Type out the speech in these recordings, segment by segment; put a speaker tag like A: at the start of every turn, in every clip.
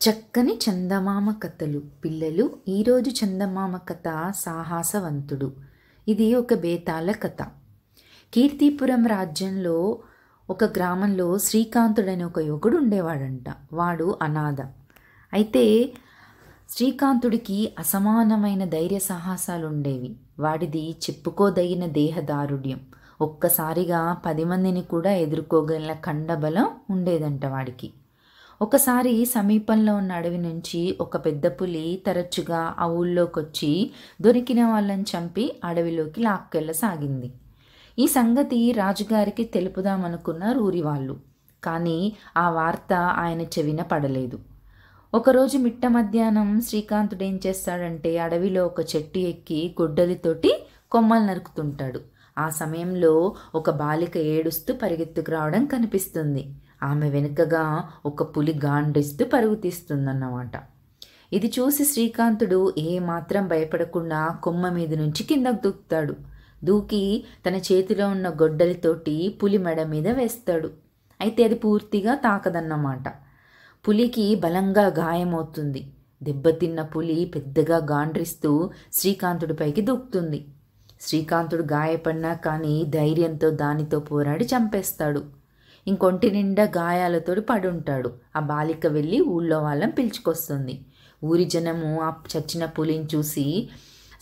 A: చక్కని చందమామ కథలు పిల్లలు. ఈరోజు చందమామ కథ సాహసవంతుడు. ఇది ఒక బేతాళ కథ. కీర్తిపురం రాజ్యంలో ఒక గ్రామంలో శ్రీకాంతుడని ఒక యువకుడు ఉండేవాడంట. వాడు అనాథ. అయితే శ్రీకాంతుడికి అసమానమైన ధైర్య సాహసాలు ఉండేవి. వాడిది చెప్పుకోదగిన దేహదారుఢ్యం. ఒక్కసారిగా 10 మందిని కూడా ఎదుర్కోగల కండబలం ఉండేదంట వాడికి. ఒకసారి సమీపంలో ఉన్న అడవి నుంచి ఒక పెద్ద పులి తరచుగా ఆ ఊళ్ళోకొచ్చి దొరికిన వాళ్ళని చంపి అడవిలోకి లాక్కెళ్ళసాగింది. ఈ సంగతి రాజుగారికి తెలుపుదామనుకున్నారు ఊరి వాళ్ళు. కానీ ఆ వార్త ఆయన చెవిన పడలేదు. ఒకరోజు మిట్ట మధ్యాహ్నం శ్రీకాంతుడు ఏం చేస్తాడంటే అడవిలో ఒక చెట్టు ఎక్కి గొడ్డలితోటి కొమ్మలు నరుకుతుంటాడు. ఆ సమయంలో ఒక బాలిక ఏడుస్తూ పరిగెత్తుకు రావడం కనిపిస్తుంది. ఆమె వెనుకగా ఒక పులి గాండ్రిస్తూ పరుగు తీస్తుందన్నమాట. ఇది చూసి శ్రీకాంతుడు ఏమాత్రం భయపడకుండా కొమ్మ మీద నుంచి కిందకు దూకుతాడు. దూకి తన చేతిలో ఉన్న గొడ్డలితోటి పులి మెడ మీద వేస్తాడు. అయితే అది పూర్తిగా తాకదన్నమాట. పులికి బలంగా గాయమవుతుంది. దెబ్బతిన్న పులి పెద్దగా గాండ్రిస్తూ శ్రీకాంతుడిపైకి దూకుతుంది. శ్రీకాంతుడు గాయపడినా కానీ ధైర్యంతో దానితో పోరాడి చంపేస్తాడు. ఇంకొంటి నిండా గాయాలతో పడుంటాడు. ఆ బాలిక వెళ్ళి ఊళ్ళో వాళ్ళని పిలుచుకొస్తుంది. ఊరి జనము ఆ చచ్చిన పులిని చూసి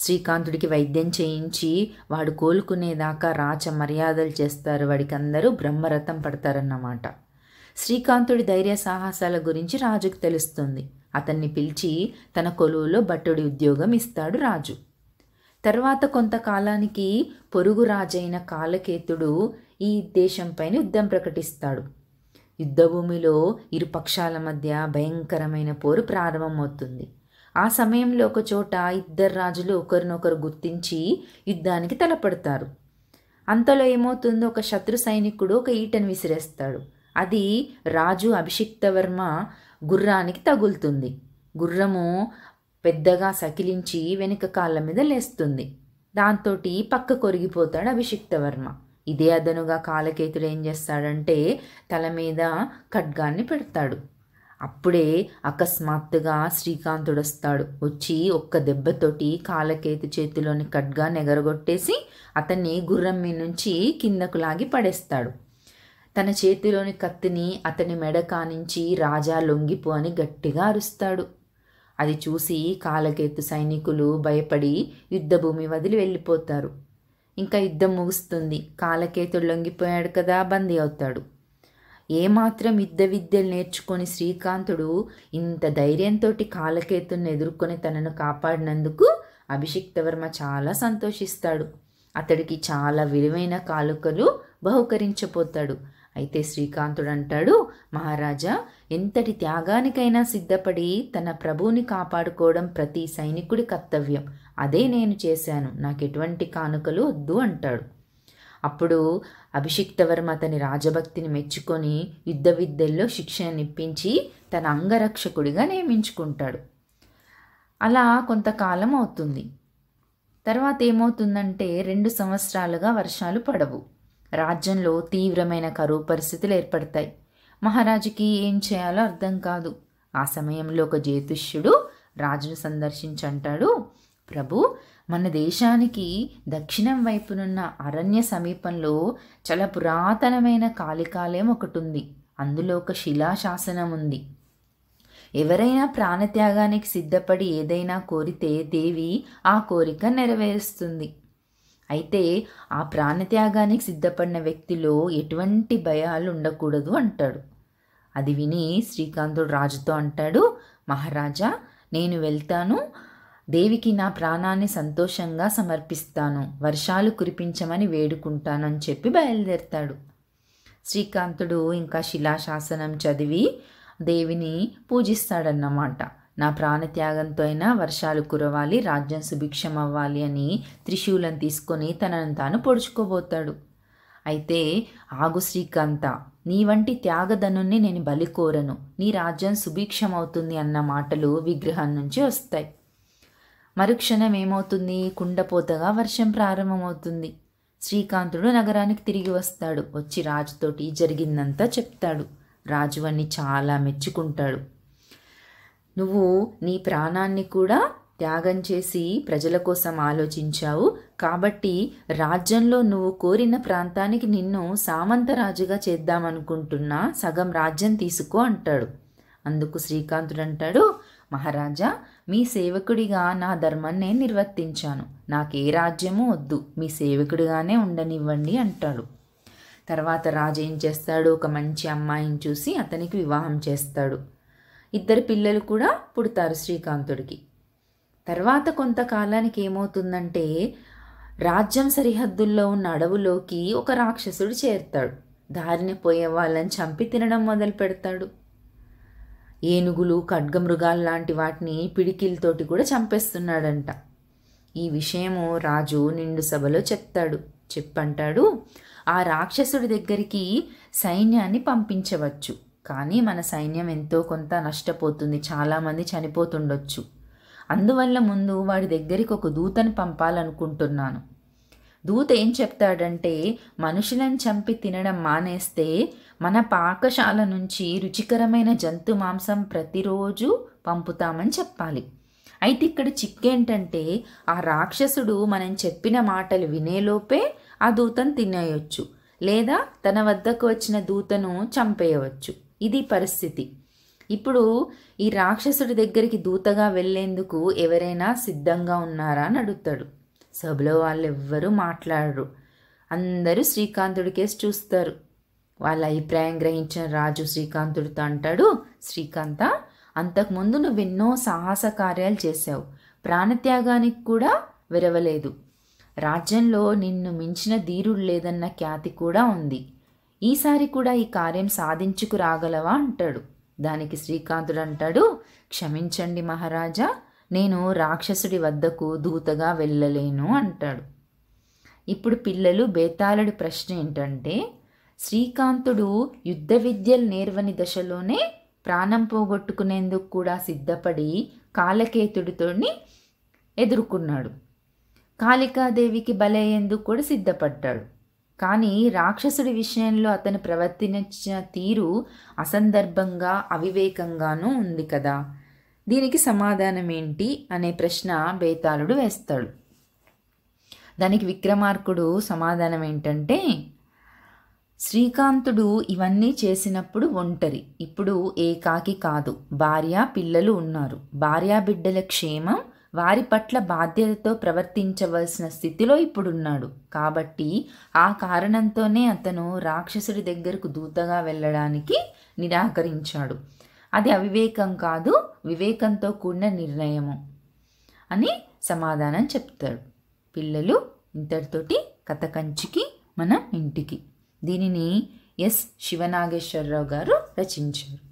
A: శ్రీకాంతుడికి వైద్యం చేయించి వాడు కోలుకునేదాకా రాచ మర్యాదలు చేస్తారు. వాడికి అందరూ బ్రహ్మరథం పడతారన్నమాట. శ్రీకాంతుడి ధైర్య సాహసాల గురించి రాజుకు తెలుస్తుంది. అతన్ని పిలిచి తన కొలువులో భటుడి ఉద్యోగం ఇస్తాడు రాజు. తర్వాత కొంతకాలానికి పొరుగు రాజైన కాలకేతుడు ఈ దేశంపైన యుద్ధం ప్రకటిస్తాడు. యుద్ధభూమిలో ఇరు పక్షాల మధ్య భయంకరమైన పోరు ప్రారంభమవుతుంది. ఆ సమయంలో ఒక చోట ఇద్దరు రాజులు ఒకరినొకరు గుర్తించి యుద్ధానికి తలపడతారు. అంతలో ఏమవుతుందో ఒక శత్రు సైనికుడు ఒక ఈటను విసిరేస్తాడు. అది రాజు అభిషిక్తవర్మ గుర్రానికి తగులుతుంది. గుర్రము పెద్దగా సకిలించి వెనుక కాళ్ళ మీద లేస్తుంది. దాంతో పక్క కొరిగిపోతాడు అభిషిక్తవర్మ. ఇదే అదనుగా కాలకేతుడు ఏం చేస్తాడంటే తల మీద ఖడ్గాన్ని పెడతాడు. అప్పుడే అకస్మాత్తుగా శ్రీకాంతుడు వస్తాడు. వచ్చి ఒక్క దెబ్బతోటి కాలకేతు చేతిలోని ఖడ్గాన్ని ఎగరగొట్టేసి అతన్ని గుర్రం మీద నుంచి కిందకు లాగి పడేస్తాడు. తన చేతిలోని కత్తిని అతని మెడ కానించి రాజా లొంగిపో అని గట్టిగా అరుస్తాడు. అది చూసి కాలకేతు సైనికులు భయపడి యుద్ధభూమి వదిలి వెళ్ళిపోతారు. ఇంకా యుద్ధం ముగుస్తుంది. కాలకేతుడు లొంగిపోయాడు కదా, బందీ అవుతాడు. ఏమాత్రం యుద్ధ విద్యలు నేర్చుకొని శ్రీకాంతుడు ఇంత ధైర్యంతో కాలకేతుని ఎదుర్కొని తనను కాపాడినందుకు అభిషిక్తవర్మ చాలా సంతోషిస్తాడు. అతడికి చాలా విలువైన కానుకలు బహుకరించబోతాడు. అయితే శ్రీకాంతుడు అంటాడు, మహారాజా, ఎంతటి త్యాగానికైనా సిద్ధపడి తన ప్రభువుని కాపాడుకోవడం ప్రతి సైనికుడి కర్తవ్యం. అదే నేను చేశాను. నాకు ఎటువంటి కానుకలు వద్దు అంటాడు. అప్పుడు అభిషిక్తవర్మ అతని రాజభక్తిని మెచ్చుకొని యుద్ధ విద్యల్లో శిక్షణనిప్పించి తన అంగరక్షకుడిగా నియమించుకుంటాడు. అలా కొంతకాలం అవుతుంది. తర్వాత ఏమవుతుందంటే 2 సంవత్సరాలుగా వర్షాలు పడవు. రాజ్యంలో తీవ్రమైన కరువు పరిస్థితులు ఏర్పడతాయి. మహారాజుకి ఏం చేయాలో అర్థం కాదు. ఆ సమయంలో ఒక జ్యోతిష్యుడు రాజును సందర్శించి అంటాడు, ప్రభు, మన దేశానికి దక్షిణం వైపునున్న అరణ్య సమీపంలో చాలా పురాతనమైన కాళికాలయం ఒకటి ఉంది. అందులో ఒక శిలాశాసనం ఉంది. ఎవరైనా ప్రాణత్యాగానికి సిద్ధపడి ఏదైనా కోరితే దేవి ఆ కోరిక నెరవేరుస్తుంది. అయితే ఆ ప్రాణత్యాగానికి సిద్ధపడిన వ్యక్తిలో ఎటువంటి భయాలు ఉండకూడదు అంటాడు. అది విని శ్రీకాంతుడు రాజుతో అంటాడు, మహారాజా, నేను వెళ్తాను. దేవికి నా ప్రాణాన్ని సంతోషంగా సమర్పిస్తాను. వర్షాలు కురిపించమని వేడుకుంటాను అని చెప్పి బయలుదేరతాడు. శ్రీకాంతుడు ఇంకా శిలాశాసనం చదివి దేవిని పూజిస్తాడన్నమాట. నా ప్రాణత్యాగంతో అయినా వర్షాలు కురవాలి, రాజ్యం సుభిక్షం అవ్వాలి అని త్రిశూలం తీసుకొని తనను తాను పొడుచుకోబోతాడు. అయితే ఆగు శ్రీకాంత, నీ వంటి త్యాగధనుణ్ణి నేను బలి కోరను. నీ రాజ్యం సుభిక్షం అవుతుంది అన్న మాటలు విగ్రహం నుంచి వస్తాయి. మరుక్షణం ఏమవుతుంది, కుండపోతగా వర్షం ప్రారంభమవుతుంది. శ్రీకాంతుడు నగరానికి తిరిగి వస్తాడు. వచ్చి రాజుతోటి జరిగిందంతా చెప్తాడు. రాజు అన్ని చాలా మెచ్చుకుంటాడు. నువ్వు నీ ప్రాణాన్ని కూడా త్యాగం చేసి ప్రజల కోసం ఆలోచించావు, కాబట్టి రాజ్యంలో నువ్వు కోరిన ప్రాంతానికి నిన్ను సామంతరాజుగా చేద్దామనుకుంటున్నా, సగం రాజ్యం తీసుకో అంటాడు. అందుకు శ్రీకాంతుడు అంటాడు, మహారాజా, మీ సేవకుడిగా నా ధర్మాన్ని నిర్వర్తించాను, నాకే రాజ్యము వద్దు, మీ సేవకుడిగానే ఉండనివ్వండి అంటాడు. తర్వాత రాజు ఏం చేస్తాడు, ఒక మంచి అమ్మాయిని చూసి అతనికి వివాహం చేస్తాడు. 2 పిల్లలు కూడా పుడతారు శ్రీకాంతుడికి. తర్వాత కొంతకాలానికి ఏమవుతుందంటే, రాజ్యం సరిహద్దుల్లో ఉన్న అడవులోకి ఒక రాక్షసుడు చేరుతాడు. దారిన పోయే వాళ్ళని చంపి తినడం మొదలు పెడతాడు. ఏనుగులు, ఖడ్గమృగాలు లాంటి వాటిని పిడికిలతోటి కూడా చంపేస్తున్నాడంట. ఈ విషయము రాజు నిండు సభలో చెప్పంటాడు, ఆ రాక్షసుడి దగ్గరికి సైన్యాన్ని పంపించవచ్చు, కానీ మన సైన్యం ఎంతో కొంత నష్టపోతుంది, చాలామంది చనిపోతుండొచ్చు. అందువల్ల ముందు వాడి దగ్గరికి ఒక దూతను పంపాలనుకుంటున్నాను. దూత ఏం చెప్తాడంటే, మనుషులను చంపి తినడం మానేస్తే మన పాకశాల నుంచి రుచికరమైన జంతు మాంసం ప్రతిరోజు పంపుతామని చెప్పాలి. అయితే ఇక్కడ చిక్కేంటంటే, ఆ రాక్షసుడు మనం చెప్పిన మాటలు వినేలోపే ఆ దూతను తినేయొచ్చు, లేదా తన వద్దకు వచ్చిన దూతను చంపేయవచ్చు. ఇది పరిస్థితి. ఇప్పుడు ఈ రాక్షసుడి దగ్గరికి దూతగా వెళ్ళేందుకు ఎవరైనా సిద్ధంగా ఉన్నారా అని అడుగుతాడు. సభలో వాళ్ళు ఎవ్వరూ మాట్లాడరు. అందరూ శ్రీకాంతుడి కేసు చూస్తారు. వాళ్ళ అభిప్రాయం గ్రహించిన రాజు శ్రీకాంతుడితో అంటాడు, శ్రీకాంత, అంతకుముందు నువ్వెన్నో సాహస కార్యాలు చేశావు, ప్రాణత్యాగానికి కూడా వెరవలేదు. రాజ్యంలో నిన్ను మించిన ధీరుడు లేదన్న ఖ్యాతి కూడా ఉంది. ఈసారి కూడా ఈ కార్యం సాధించుకు రాగలవా అంటాడు. దానికి శ్రీకాంతుడు అంటాడు, క్షమించండి మహారాజా, నేను రాక్షసుడి వద్దకు దూతగా వెళ్ళలేను అంటాడు. ఇప్పుడు పిల్లలు బేతాళుడి ప్రశ్న ఏంటంటే, శ్రీకాంతుడు యుద్ధ విద్యలు నేర్వని దశలోనే ప్రాణం పోగొట్టుకునేందుకు కూడా సిద్ధపడి కాలకేతుడితోని ఎదుర్కొన్నాడు. కాళికాదేవికి బలయ్యేందుకు కూడా సిద్ధపడ్డాడు. కానీ రాక్షసుడి విషయంలో అతను ప్రవర్తించిన తీరు అసందర్భంగా, అవివేకంగానూ ఉంది కదా, దీనికి సమాధానం ఏంటి అనే ప్రశ్న బేతాళుడు వేస్తాడు. దానికి విక్రమార్కుడు సమాధానం ఏంటంటే, శ్రీకాంతుడు ఇవన్నీ చేసినప్పుడు ఒంటరి, ఇప్పుడు ఏకాకి కాదు, భార్య పిల్లలు ఉన్నారు. భార్యా బిడ్డల క్షేమం, వారి పట్ల బాధ్యతతో ప్రవర్తించవలసిన స్థితిలో ఇప్పుడున్నాడు. కాబట్టి ఆ కారణంతోనే అతను రాక్షసుడి దగ్గరకు దూతగా వెళ్ళడానికి నిరాకరించాడు. అది అవివేకం కాదు, వివేకంతో కూడిన నిర్ణయము అని సమాధానం చెప్తాడు. పిల్లలు, ఇంతటితోటి కథ కంచికి మన ఇంటికి. దీనిని ఎస్ శివనాగేశ్వరరావు గారు రచించారు.